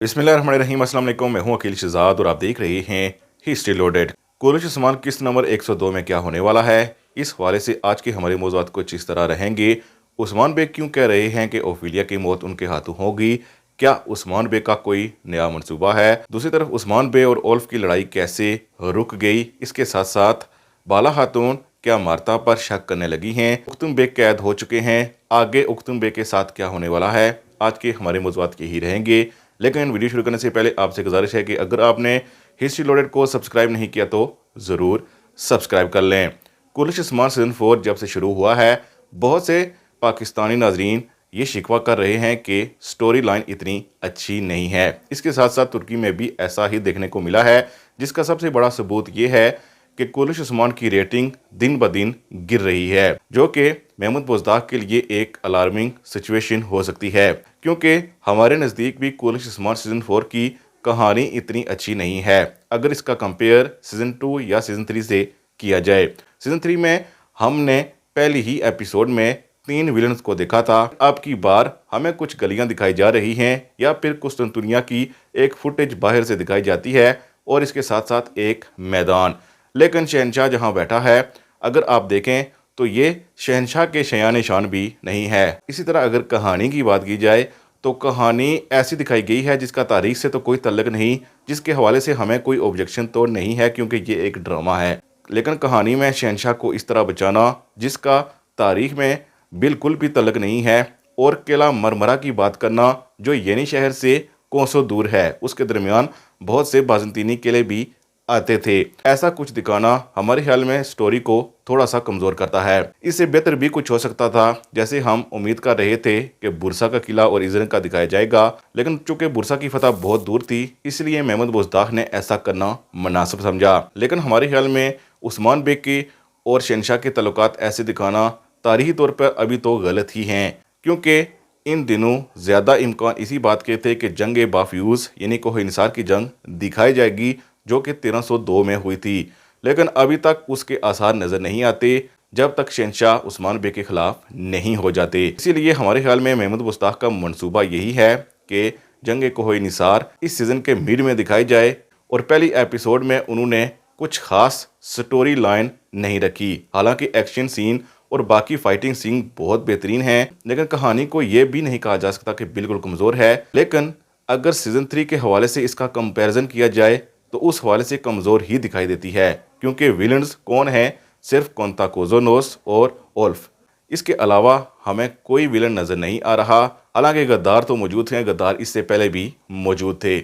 बिस्मिल्लाहिर्रहमानिर्रहीम। अस्सलाम वालेकुम। मैं हूं अकील शहजाद और आप देख रहे हैं हिस्ट्री लोडेड। कुरैश उस्मान किस्त नंबर 102 में क्या होने वाला है, इस हवाले से आज के हमारे मौज़ूआत कुछ इस तरह रहेंगे। उस्मान बेग क्यों कह रहे हैं कि ओफिलिया की मौत उनके हाथों होगी? क्या उस्मान बेग का कोई नया मंसूबा है? दूसरी तरफ उस्मान बेग और ओल्फ की लड़ाई कैसे रुक गई? इसके साथ साथ बाला खातून क्या मार्ता पर शक करने लगी हैं? उख्तुम बेग कैद हो चुके हैं, आगे उख्तुम बेग के साथ क्या होने वाला है? आज के हमारे मौज़ूआत यही रहेंगे। लेकिन वीडियो शुरू करने से पहले आपसे गुजारिश है कि अगर आपने हिस्ट्री लोडेड को सब्सक्राइब नहीं किया तो ज़रूर सब्सक्राइब कर लें। कुरैश उस्मान सीज़न 4 जब से शुरू हुआ है, बहुत से पाकिस्तानी नाजरीन ये शिकवा कर रहे हैं कि स्टोरी लाइन इतनी अच्छी नहीं है। इसके साथ साथ तुर्की में भी ऐसा ही देखने को मिला है, जिसका सबसे बड़ा सबूत ये है कि कुरैश उस्मान की रेटिंग दिन ब दिन गिर रही है, जो कि महमूद बुज़दाग के लिए एक अलार्मिंग सिचुएशन हो सकती है, क्योंकि हमारे नज़दीक भी कुरैश उस्मान सीज़न 4 की कहानी इतनी अच्छी नहीं है अगर इसका कंपेयर सीज़न 2 या सीज़न 3 से किया जाए। सीज़न 3 में हमने पहली ही एपिसोड में 3 विलन्स को देखा था। अब की बार हमें कुछ गलियां दिखाई जा रही हैं या फिर कुस्तुनतुनिया की एक फुटेज बाहर से दिखाई जाती है और इसके साथ साथ एक मैदान। लेकिन शहनशाह जहां बैठा है, अगर आप देखें तो ये शहनशाह के शयान शान भी नहीं है। इसी तरह अगर कहानी की बात की जाए तो कहानी ऐसी दिखाई गई है जिसका तारीख से तो कोई तल्लक नहीं, जिसके हवाले से हमें कोई ऑब्जेक्शन तो नहीं है क्योंकि ये एक ड्रामा है। लेकिन कहानी में शहनशाह को इस तरह बचाना जिसका तारीख में बिल्कुल भी तल्लक नहीं है, और किला मरमरा की बात करना जो येनी शहर से कोसों दूर है, उसके दरमियान बहुत से बाज़ंतीनी किले भी आते थे। ऐसा कुछ दिखाना हमारे ख्याल में स्टोरी को थोड़ा सा कमज़ोर करता है। इससे बेहतर भी कुछ हो सकता था, जैसे हम उम्मीद कर रहे थे कि बुरसा का किला और इज़रन का दिखाया जाएगा, लेकिन चूंकि बुरसा की फतह बहुत दूर थी इसलिए महमूद बुज़दाग ने ऐसा करना मुनासिब समझा। लेकिन हमारे ख्याल में उस्मान बेग की और शहनशाह के तल्लुकात ऐसे दिखाना तारीखी तौर पर अभी तो गलत ही हैं, क्योंकि इन दिनों ज़्यादा इम्कान इसी बात के थे कि जंग बाफ्यूज़ यानी कोह इंसार की जंग दिखाई जाएगी, जो कि 1302 में हुई थी। लेकिन अभी तक उसके आसार नज़र नहीं आते जब तक शहनशाह उस्मान बेग के खिलाफ नहीं हो जाते। इसीलिए हमारे ख्याल में महमूद बुज़दाग का मंसूबा यही है कि जंग कोह निसार इस सीज़न के मिड में दिखाई जाए, और पहली एपिसोड में उन्होंने कुछ खास स्टोरी लाइन नहीं रखी। हालांकि एक्शन सीन और बाकी फाइटिंग सीन बहुत बेहतरीन हैं, लेकिन कहानी को यह भी नहीं कहा जा सकता कि बिल्कुल कमज़ोर है। लेकिन अगर सीज़न 3 के हवाले से इसका कंपैरिजन किया जाए तो उस हवाले से कमज़ोर ही दिखाई देती है, क्योंकि विलन्स कौन है? सिर्फ कोंताकोजोनोस और ओल्फ। इसके अलावा हमें कोई विलन नज़र नहीं आ रहा। हालांकि गद्दार तो मौजूद हैं, गद्दार इससे पहले भी मौजूद थे।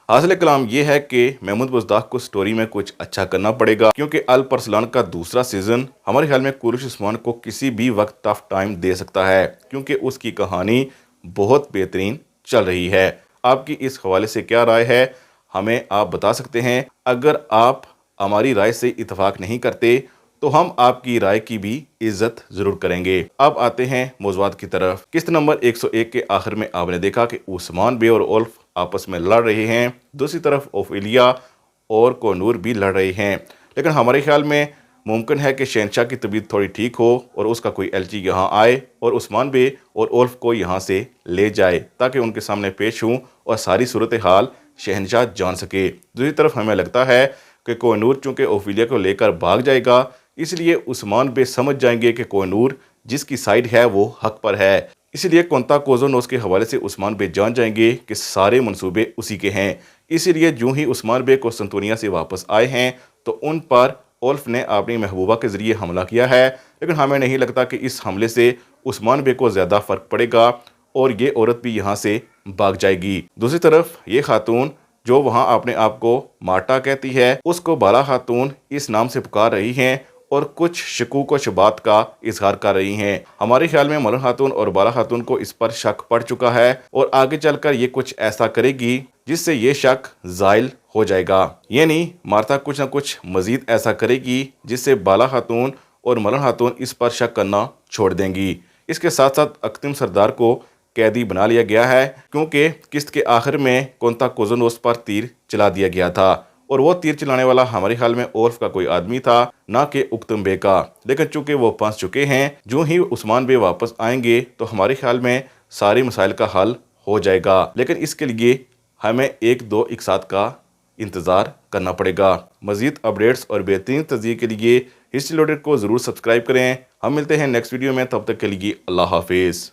हासिल कलाम यह है कि महमूद बुज़दाग को स्टोरी में कुछ अच्छा करना पड़ेगा, क्योंकि अल परसलान का दूसरा सीज़न हमारे ख्याल में कुरैश उस्मान को किसी भी वक्त टफ टाइम दे सकता है, क्योंकि उसकी कहानी बहुत बेहतरीन चल रही है। आपकी इस हवाले से क्या राय है, हमें आप बता सकते हैं। अगर आप हमारी राय से इत्तेफाक नहीं करते तो हम आपकी राय की भी इज्जत जरूर करेंगे। अब आते हैं मौज़ूआत की तरफ। किस्त नंबर 101 के आखिर में आपने देखा कि उस्मान बे और ओल्फ आपस में लड़ रहे हैं, दूसरी तरफ ओफिलिया और कोनूर भी लड़ रहे हैं। लेकिन हमारे ख्याल में मुमकिन है कि शहनशाह की तबीयत थोड़ी ठीक हो और उसका कोई एलची यहाँ आए और उस्मान बे और ओल्फ को यहाँ से ले जाए, ताकि उनके सामने पेश हों और सारी सूरत हाल शहनशाह जान सके। दूसरी तरफ हमें लगता है कि कोहिनूर चूँकि ओफिलिया को लेकर भाग जाएगा, इसलिए उस्मान बे समझ जाएंगे कि कोहिनूर जिसकी साइड है वो हक पर है। इसलिए कोंताकोजोनोस के हवाले से उस्मान बे जान जाएंगे कि सारे मंसूबे उसी के हैं। इसीलिए जो ही उस्मान बे कोस्तंतुनिया से वापस आए हैं तो उन पर ओल्फ ने अपनी महबूबा के ज़रिए हमला किया है। लेकिन हमें नहीं लगता कि इस हमले से उस्मान बे को ज़्यादा फ़र्क पड़ेगा और ये औरत भी यहाँ से भाग जाएगी। दूसरी तरफ ये खातून जो वहाँ अपने आप को मार्टा कहती है, उसको बाला खातून इस नाम से पुकार रही हैं और कुछ शकूक व शुबात का इजहार कर रही हैं। हमारे ख्याल में मलन खातून और बाला खातून को इस पर शक पड़ चुका है और आगे चलकर ये कुछ ऐसा करेगी जिससे ये शक ज़ाइल हो जाएगा। यानी मार्ता कुछ न कुछ मजीद ऐसा करेगी जिससे बाला खातून और मलन खातून इस पर शक करना छोड़ देंगी। इसके साथ साथ अख्तिम सरदार को कैदी बना लिया गया है, क्योंकि किस्त के आखिर में कोंताकोजोनोस पर तीर चला दिया गया था और वो तीर चलाने वाला हमारे ख्याल में ओल्फ का कोई आदमी था, ना कि उख्तुम बे का। लेकिन चूंकि वो फंस चुके हैं, जो ही उस्मान बे वापस आएंगे तो हमारे ख्याल में सारे मसाइल का हल हो जाएगा। लेकिन इसके लिए ہمیں ایک دو ایک ساتھ کا انتظار کرنا پڑے گا۔ مزید اپڈیٹس اور بہترین تجزیے کے لیے ہسٹری لوڈیڈ کو ضرور سبسکرائب کریں۔ ہم ملتے ہیں نیکسٹ ویڈیو میں، تب تک کے لیے اللہ حافظ۔